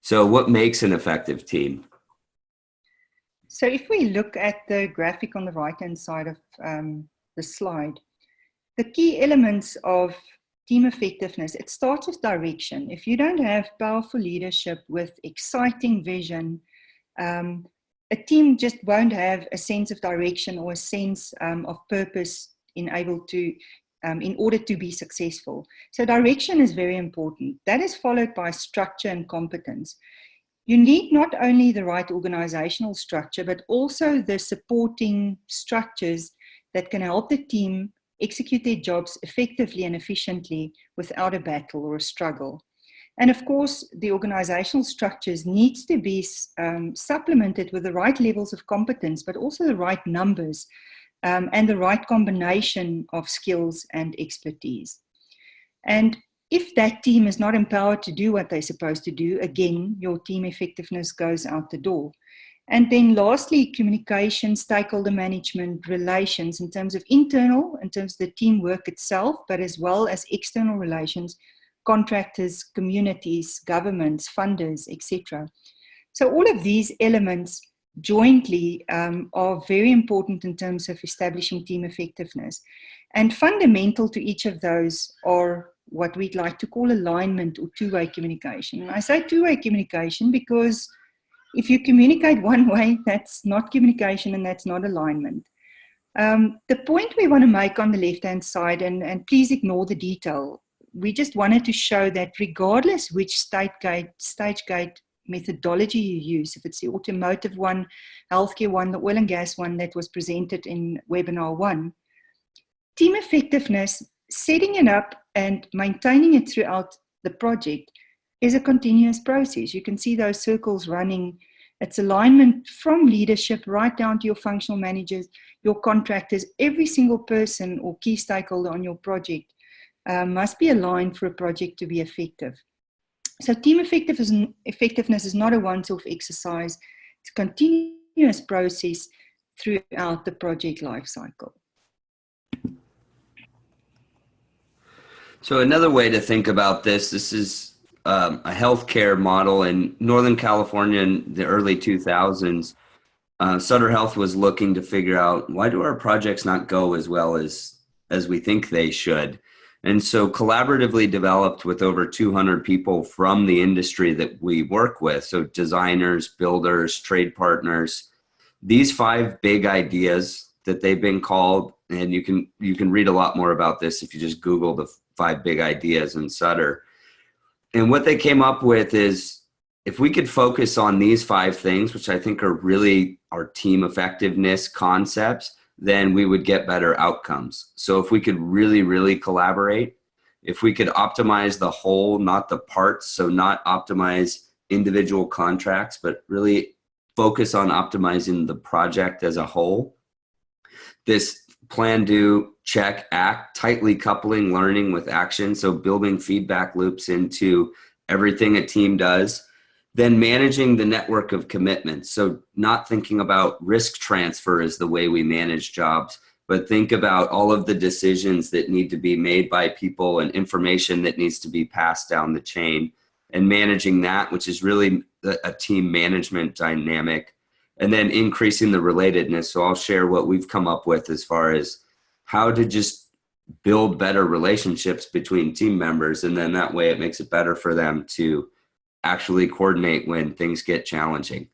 So what makes an effective team? So if we look at the graphic on the right-hand side of the slide, the key elements of team effectiveness, it starts with direction. If you don't have powerful leadership with exciting vision, a team just won't have a sense of direction or a sense of purpose in order to be successful. So direction is very important. That is followed by structure and competence. You need not only the right organizational structure, but also the supporting structures that can help the team execute their jobs effectively and efficiently without a battle or a struggle. And of course, the organizational structures needs to be supplemented with the right levels of competence, but also the right numbers and the right combination of skills and expertise. And if that team is not empowered to do what they're supposed to do, again, your team effectiveness goes out the door. And then lastly, communication, stakeholder management, relations in terms of internal, in terms of the teamwork itself, but as well as external relations, contractors, communities, governments, funders, etc. So all of these elements jointly are very important in terms of establishing team effectiveness. And fundamental to each of those are what we'd like to call alignment or two-way communication. And I say two-way communication because if you communicate one way, that's not communication and that's not alignment. The point we want to make on the left-hand side, and please ignore the detail, we just wanted to show that regardless which stage gate methodology you use, if it's the automotive one, healthcare one, the oil and gas one that was presented in webinar 1, team effectiveness, setting it up and maintaining it throughout the project is a continuous process. You can see those circles running. It's alignment from leadership right down to your functional managers, your contractors. Every single person or key stakeholder on your project must be aligned for a project to be effective. So team effectiveness is not a once-off exercise. It's a continuous process throughout the project lifecycle. So another way to think about this is a healthcare model in Northern California in the early 2000s. Sutter Health was looking to figure out, why do our projects not go as well as we think they should? And so collaboratively developed with over 200 people from the industry that we work with, so designers, builders, trade partners, these 5 big ideas that they've been called, and you can read a lot more about this if you just Google the 5 big ideas in Sutter. And what they came up with is, if we could focus on these 5 things, which I think are really our team effectiveness concepts, then we would get better outcomes. So if we could really, really collaborate, if we could optimize the whole, not the parts, so not optimize individual contracts, but really focus on optimizing the project as a whole. This plan, do, check, act, tightly coupling learning with action, so building feedback loops into everything a team does. Then managing the network of commitments. So not thinking about risk transfer as the way we manage jobs, but think about all of the decisions that need to be made by people and information that needs to be passed down the chain, and managing that, which is really a team management dynamic. And then increasing the relatedness. So I'll share what we've come up with as far as how to just build better relationships between team members. And then that way it makes it better for them to actually coordinate when things get challenging.